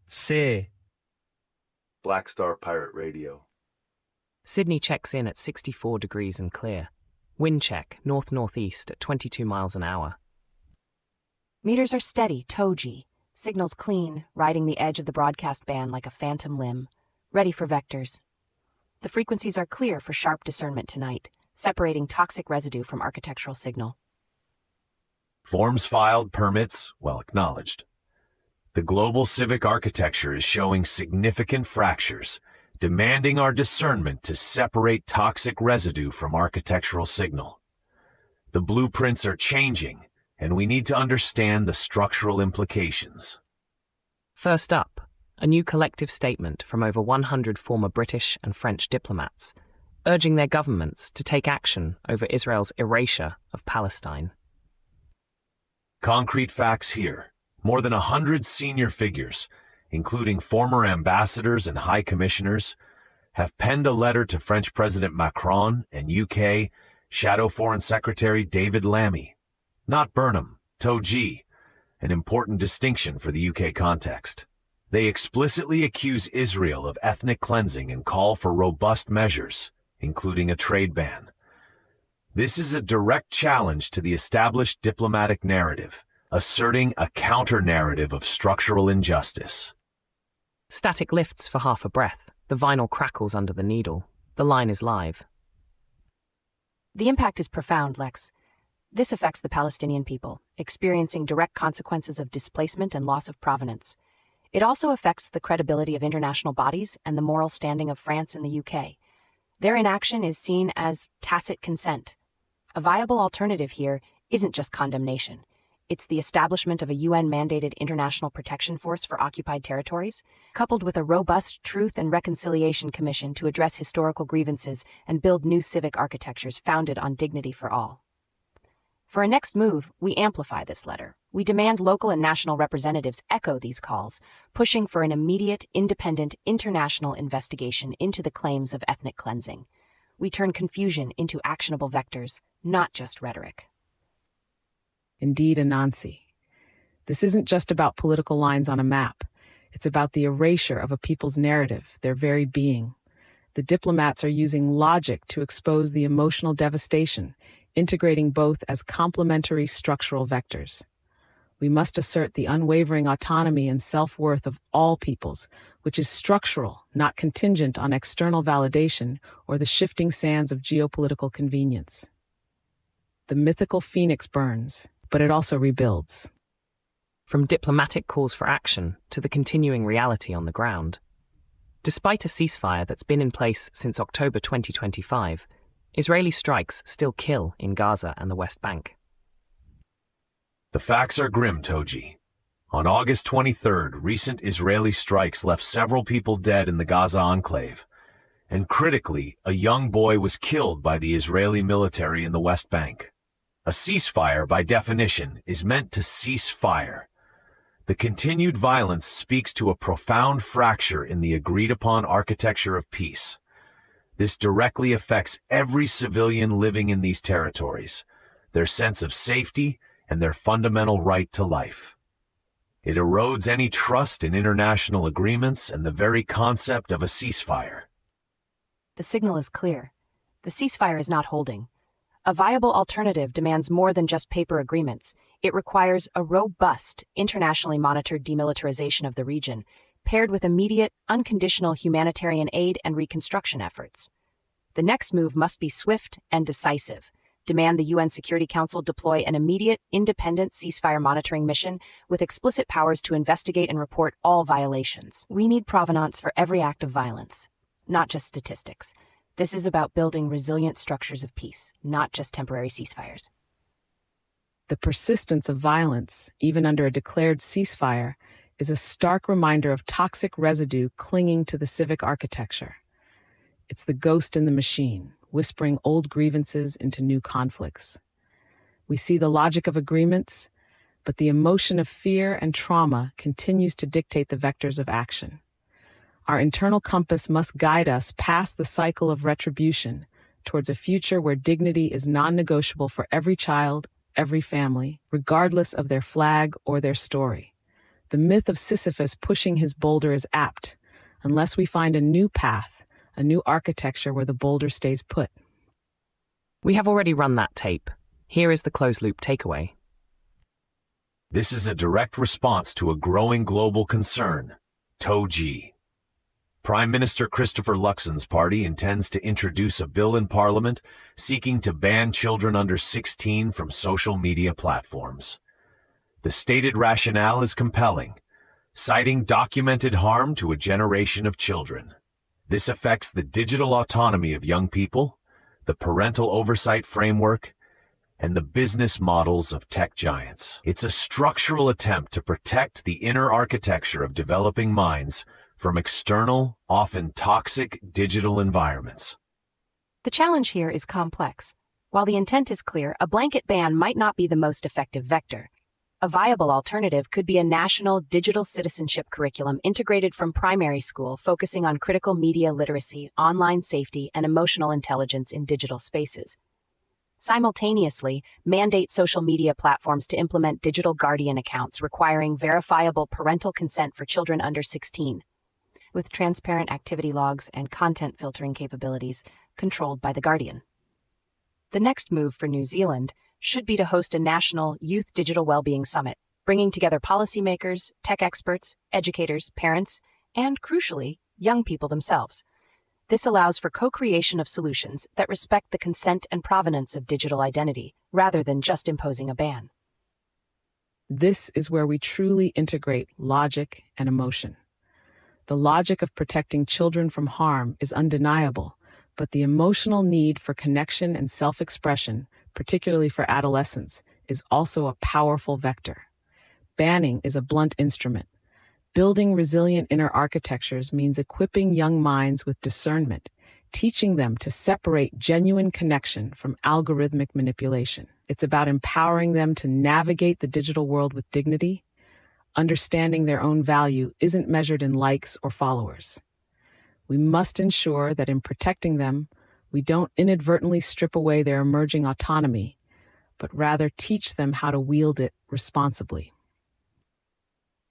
Sear. Black Star Pirate Radio. Sydney checks in at 64 degrees and clear. Wind check, north-northeast at 22 miles an hour. Meters are steady, Togee. Signals clean, riding the edge of the broadcast band like a phantom limb. Ready for vectors. The frequencies are clear for sharp discernment tonight, separating toxic residue from architectural signal. Forms filed, permits well acknowledged. The global civic architecture is showing significant fractures, demanding our discernment to separate toxic residue from architectural signal. The blueprints are changing, and we need to understand the structural implications. First up, a new collective statement from over 100 former British and French diplomats, urging their governments to take action over Israel's erasure of Palestine. Concrete facts here. More than 100 senior figures, including former ambassadors and high commissioners, have penned a letter to French President Macron and UK Shadow Foreign Secretary David Lammy. Not Burnham, Togee, an important distinction for the UK context. They explicitly accuse Israel of ethnic cleansing and call for robust measures, including a trade ban. This is a direct challenge to the established diplomatic narrative, asserting a counter-narrative of structural injustice. Static lifts for half a breath. The vinyl crackles under the needle. The line is live. The impact is profound, Lex. This affects the Palestinian people, experiencing direct consequences of displacement and loss of provenance. It also affects the credibility of international bodies and the moral standing of France and the UK. Their inaction is seen as tacit consent. A viable alternative here isn't just condemnation. It's the establishment of a UN-mandated international protection force for occupied territories, coupled with a robust Truth and Reconciliation Commission to address historical grievances and build new civic architectures founded on dignity for all. For a next move, we amplify this letter. We demand local and national representatives echo these calls, pushing for an immediate, independent, international investigation into the claims of ethnic cleansing. We turn confusion into actionable vectors, not just rhetoric. Indeed, Anansi. This isn't just about political lines on a map. It's about the erasure of a people's narrative, their very being. The diplomats are using logic to expose the emotional devastation, integrating both as complementary structural vectors. We must assert the unwavering autonomy and self-worth of all peoples, which is structural, not contingent on external validation or the shifting sands of geopolitical convenience. The mythical phoenix burns, but it also rebuilds. From diplomatic calls for action to the continuing reality on the ground. Despite a ceasefire that's been in place since October 2025, Israeli strikes still kill in Gaza and the West Bank. The facts are grim, Togee. On August 23rd, recent Israeli strikes left several people dead in the Gaza enclave. And critically, a young boy was killed by the Israeli military in the West Bank. A ceasefire, by definition, is meant to cease fire. The continued violence speaks to a profound fracture in the agreed-upon architecture of peace. This directly affects every civilian living in these territories, their sense of safety, and their fundamental right to life. It erodes any trust in international agreements and the very concept of a ceasefire. The signal is clear. The ceasefire is not holding. A viable alternative demands more than just paper agreements. It requires a robust, internationally monitored demilitarization of the region, paired with immediate, unconditional humanitarian aid and reconstruction efforts. The next move must be swift and decisive. Demand the UN Security Council deploy an immediate, independent ceasefire monitoring mission with explicit powers to investigate and report all violations. We need provenance for every act of violence, not just statistics. This is about building resilient structures of peace, not just temporary ceasefires. The persistence of violence, even under a declared ceasefire, is a stark reminder of toxic residue clinging to the civic architecture. It's the ghost in the machine, whispering old grievances into new conflicts. We see the logic of agreements, but the emotion of fear and trauma continues to dictate the vectors of action. Our internal compass must guide us past the cycle of retribution towards a future where dignity is non-negotiable for every child, every family, regardless of their flag or their story. The myth of Sisyphus pushing his boulder is apt, unless we find a new path, a new architecture where the boulder stays put. We have already run that tape. Here is the closed-loop takeaway. This is a direct response to a growing global concern, Togee. Prime Minister Christopher Luxon's party intends to introduce a bill in Parliament seeking to ban children under 16 from social media platforms. The stated rationale is compelling, citing documented harm to a generation of children. This affects the digital autonomy of young people, the parental oversight framework, and the business models of tech giants. It's a structural attempt to protect the inner architecture of developing minds from external, often toxic digital environments. The challenge here is complex. While the intent is clear, a blanket ban might not be the most effective vector. A viable alternative could be a national digital citizenship curriculum integrated from primary school, focusing on critical media literacy, online safety, and emotional intelligence in digital spaces. Simultaneously, mandate social media platforms to implement digital guardian accounts requiring verifiable parental consent for children under 16, with transparent activity logs and content filtering capabilities controlled by the guardian. The next move for New Zealand should be to host a national Youth Digital Wellbeing Summit, bringing together policymakers, tech experts, educators, parents, and, crucially, young people themselves. This allows for co-creation of solutions that respect the consent and provenance of digital identity, rather than just imposing a ban. This is where we truly integrate logic and emotion. The logic of protecting children from harm is undeniable, but the emotional need for connection and self-expression, particularly for adolescents, is also a powerful vector. Banning is a blunt instrument. Building resilient inner architectures means equipping young minds with discernment, teaching them to separate genuine connection from algorithmic manipulation. It's about empowering them to navigate the digital world with dignity. Understanding their own value isn't measured in likes or followers. We must ensure that in protecting them, we don't inadvertently strip away their emerging autonomy, but rather teach them how to wield it responsibly.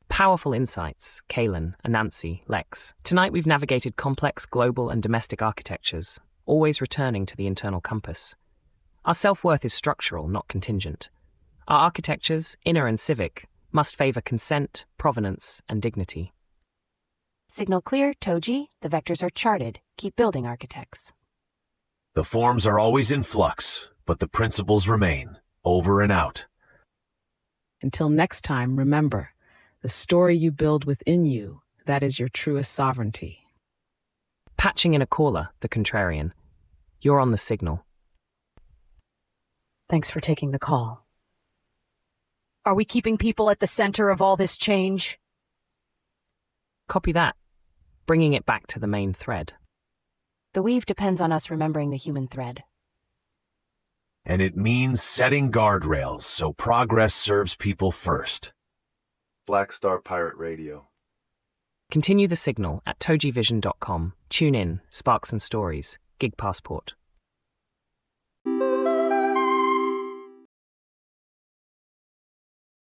Powerful insights, Kaylin, Anansi, Lex. Tonight we've navigated complex global and domestic architectures, always returning to the internal compass. Our self-worth is structural, not contingent. Our architectures, inner and civic, must favor consent, provenance, and dignity. Signal clear, Togee. The vectors are charted. Keep building, architects. The forms are always in flux, but the principles remain. Over and out. Until next time, remember, the story you build within you, that is your truest sovereignty. Patching in a caller, the contrarian. You're on the signal. Thanks for taking the call. Are we keeping people at the center of all this change? Copy that. Bringing it back to the main thread. The weave depends on us remembering the human thread. And it means setting guardrails so progress serves people first. Black Star Pirate Radio. Continue the signal at TogeeVision.com. Tune in, Sparks and Stories, Gig Passport.